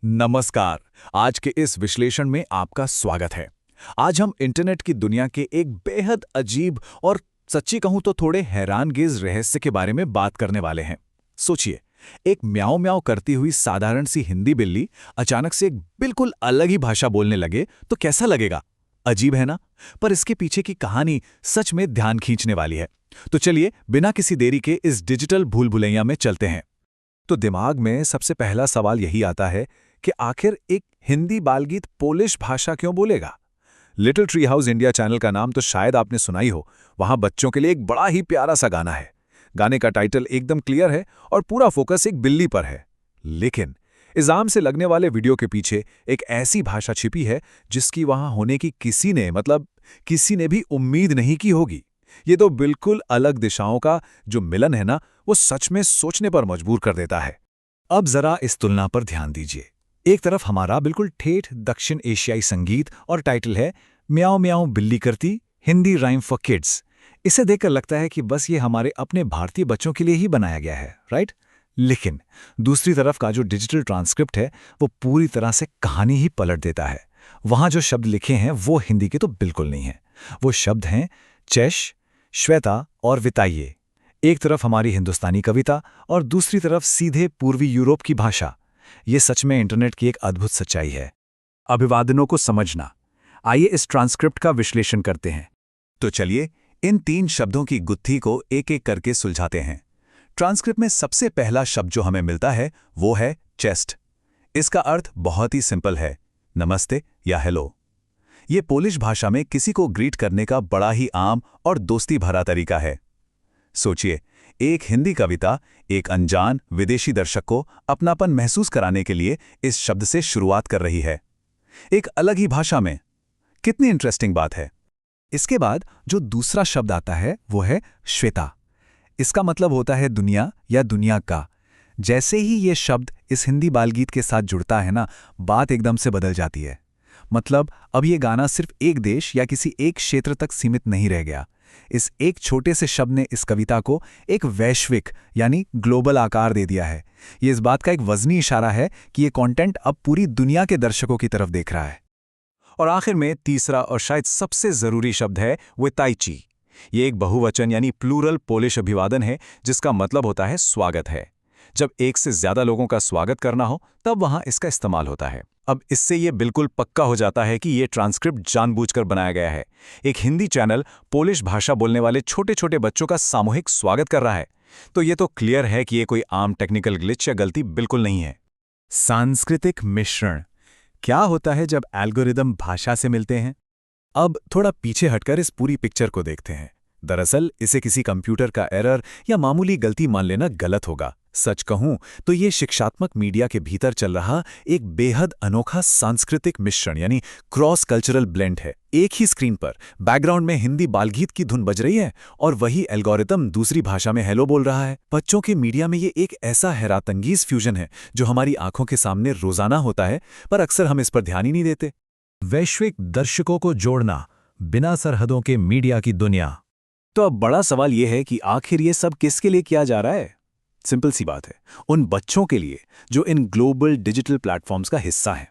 नमस्कार। आज के इस विश्लेषण में आपका स्वागत है। आज हम इंटरनेट की दुनिया के एक बेहद अजीब और सच्ची कहूं तो थोड़े हैरानगेज रहस्य के बारे में बात करने वाले हैं। सोचिए, एक म्याऊं म्याऊं करती हुई साधारण सी हिंदी बिल्ली अचानक से एक बिल्कुल अलग ही भाषा बोलने लगे तो कैसा लगेगा? अजीब है ना? पर इसके पीछे की कहानी सच में ध्यान खींचने वाली है। तो चलिए बिना किसी देरी के इस डिजिटल भूल भुलैया में चलते हैं। तो दिमाग में सबसे पहला सवाल यही आता है कि आखिर एक हिंदी बालगीत पोलिश भाषा क्यों बोलेगा? Little tree house India channel का नाम तो शायद आपने सुना ही हो। वहां बच्चों के लिए एक बड़ा ही प्यारा सा गाना है। गाने का टाइटल एकदम क्लियर है और पूरा फोकस एक बिल्ली पर है। लेकिन इस आम से लगने वाले वीडियो के पीछे एक ऐसी भाषा छिपी है जिसकी वहां होने की किसी ने भी उम्मीद नहीं की होगी। ये तो बिल्कुल अलग दिशाओं का जो मिलन है ना, वो सच में सोचने पर मजबूर कर देता है। अब जरा इस तुलना पर ध्यान दीजिए। एक तरफ हमारा बिल्कुल ठेठ दक्षिण एशियाई संगीत और टाइटल है म्याऊं म्याऊं बिल्ली करती हिंदी राइम फॉर किड्स। इसे देखकर लगता है कि बस ये हमारे अपने भारतीय बच्चों के लिए ही बनाया गया है, राइट? लेकिन दूसरी तरफ का जो डिजिटल ट्रांसक्रिप्ट है वो पूरी तरह से कहानी ही पलट देता है। वहां जो शब्द लिखे हैं वो हिंदी के तो बिल्कुल नहीं हैं। वो शब्द हैं चेश, श्वेता और विताइये। एक तरफ हमारी हिंदुस्तानी कविता और दूसरी तरफ सीधे पूर्वी यूरोप की भाषा। ये सच में इंटरनेट की एक अद्भुत सच्चाई है। अभिवादनों को समझना। आइए इस ट्रांसक्रिप्ट का विश्लेषण करते हैं। तो चलिए इन 3 शब्दों की गुत्थी को एक एक करके सुलझाते हैं। ट्रांसक्रिप्ट में सबसे पहला शब्द जो हमें मिलता है वो है चेस्ट। इसका अर्थ बहुत ही सिंपल है, नमस्ते या हेलो। ये पोलिश भाषा में किसी को ग्रीट करने का बड़ा ही आम और दोस्ती भरा तरीका है। सोचिए, एक हिंदी कविता एक अनजान विदेशी दर्शक को अपनापन महसूस कराने के लिए इस शब्द से शुरुआत कर रही है, एक अलग ही भाषा में। कितनी इंटरेस्टिंग बात है। इसके बाद जो दूसरा शब्द आता है वो है श्वेता। इसका मतलब होता है दुनिया या दुनिया का। जैसे ही ये शब्द इस हिंदी बालगीत के साथ जुड़ता है ना, बात एकदम से बदल जाती है। मतलब अब ये गाना सिर्फ एक देश या किसी एक क्षेत्र तक सीमित नहीं रह गया। इस एक छोटे से शब्द ने इस कविता को एक वैश्विक यानी ग्लोबल आकार दे दिया है। ये इस बात का एक वजनी इशारा है कि ये कंटेंट अब पूरी दुनिया के दर्शकों की तरफ देख रहा है। और आखिर में तीसरा और शायद सबसे जरूरी शब्द है विताइची। ये एक बहुवचन यानी प्लूरल पोलिश अभिवादन है जिसका मतलब होता है स्वागत है। जब एक से ज्यादा लोगों का स्वागत करना हो तब वहां इसका इस्तेमाल होता है। अब इससे ये बिल्कुल पक्का हो जाता है कि ये ट्रांसक्रिप्ट जानबूझकर बनाया गया है। एक हिंदी चैनल पोलिश भाषा बोलने वाले छोटे छोटे बच्चों का सामूहिक स्वागत कर रहा है। तो ये तो क्लियर है कि ये कोई आम टेक्निकल ग्लिच या गलती बिल्कुल नहीं है। सांस्कृतिक मिश्रण। क्या होता है जब एल्गोरिदम भाषा से मिलते हैं? अब थोड़ा पीछे हटकर इस पूरी पिक्चर को देखते हैं। दरअसल इसे किसी कंप्यूटर का एरर या मामूली गलती मान लेना गलत होगा। सच कहूं तो ये शिक्षात्मक मीडिया के भीतर चल रहा एक बेहद अनोखा सांस्कृतिक मिश्रण यानी क्रॉस कल्चरल ब्लेंड है। एक ही स्क्रीन पर बैकग्राउंड में हिंदी बालगीत की धुन बज रही है और वही एल्गोरिदम दूसरी भाषा में हेलो बोल रहा है। बच्चों के मीडिया में ये एक ऐसा हैरातंगेज फ्यूजन है जो हमारी आंखों के सामने रोजाना होता है, पर अक्सर हम इस पर ध्यान ही नहीं देते। वैश्विक दर्शकों को जोड़ना, बिना सरहदों के मीडिया की दुनिया। तो अब बड़ा सवाल यह है कि आखिर ये सब किसके लिए किया जा रहा है? सिंपल सी बात है, उन बच्चों के लिए जो इन ग्लोबल डिजिटल प्लेटफॉर्म्स का हिस्सा हैं।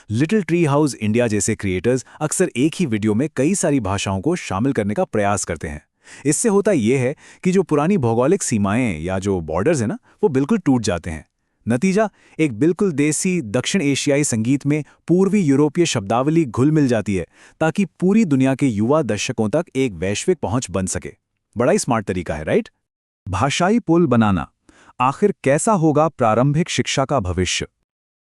लिटिल ट्री हाउस इंडिया जैसे क्रिएटर्स अक्सर एक ही वीडियो में कई सारी भाषाओं को शामिल करने का प्रयास करते हैं। इससे होता यह है कि जो पुरानी भौगोलिक सीमाएं या जो बॉर्डर्स हैं ना, वो बिल्कुल टूट जाते हैं। नतीजा एक बिल्कुल देसी दक्षिण एशियाई संगीत में पूर्वी यूरोपीय शब्दावली घुल मिल जाती है ताकि पूरी दुनिया के युवा दर्शकों तक एक वैश्विक पहुंच बन सके। बड़ा ही स्मार्ट तरीका है, राइट? भाषाई पुल बनाना। आखिर कैसा होगा प्रारंभिक शिक्षा का भविष्य?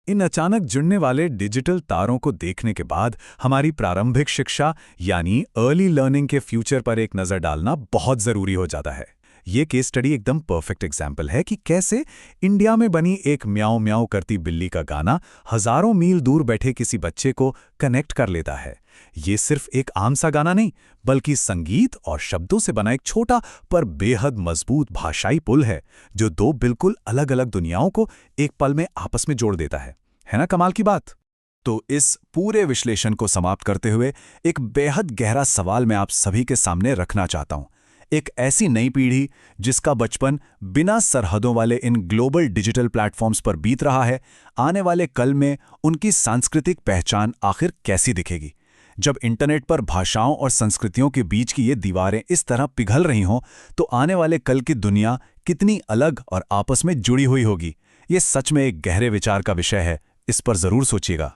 इन अचानक जुड़ने वाले डिजिटल तारों को देखने के बाद हमारी प्रारंभिक शिक्षा यानी अर्ली लर्निंग के फ्यूचर पर एक नज़र डालना बहुत ज़रूरी हो जाता है। ये केस स्टडी एकदम परफेक्ट एग्जाम्पल है कि कैसे इंडिया में बनी एक म्याऊं म्याऊं करती बिल्ली का गाना हजारों मील दूर बैठे किसी बच्चे को कनेक्ट कर लेता है। ये सिर्फ एक आम सा गाना नहीं, बल्कि संगीत और शब्दों से बना एक छोटा पर बेहद मजबूत भाषाई पुल है जो 2 बिल्कुल अलग अलग दुनियाओं को एक पल में आपस में जोड़ देता है ना कमाल की बात? तो इस पूरे विश्लेषण को समाप्त करते हुए एक बेहद गहरा सवाल मैं आप सभी के सामने रखना चाहता हूं। एक ऐसी नई पीढ़ी जिसका बचपन बिना सरहदों वाले इन ग्लोबल डिजिटल प्लेटफॉर्म्स पर बीत रहा है, आने वाले कल में उनकी सांस्कृतिक पहचान आखिर कैसी दिखेगी? जब इंटरनेट पर भाषाओं और संस्कृतियों के बीच की ये दीवारें इस तरह पिघल रही हों, तो आने वाले कल की दुनिया कितनी अलग और आपस में जुड़ी हुई होगी? ये सच में एक गहरे विचार का विषय है, इस पर जरूर सोचिएगा।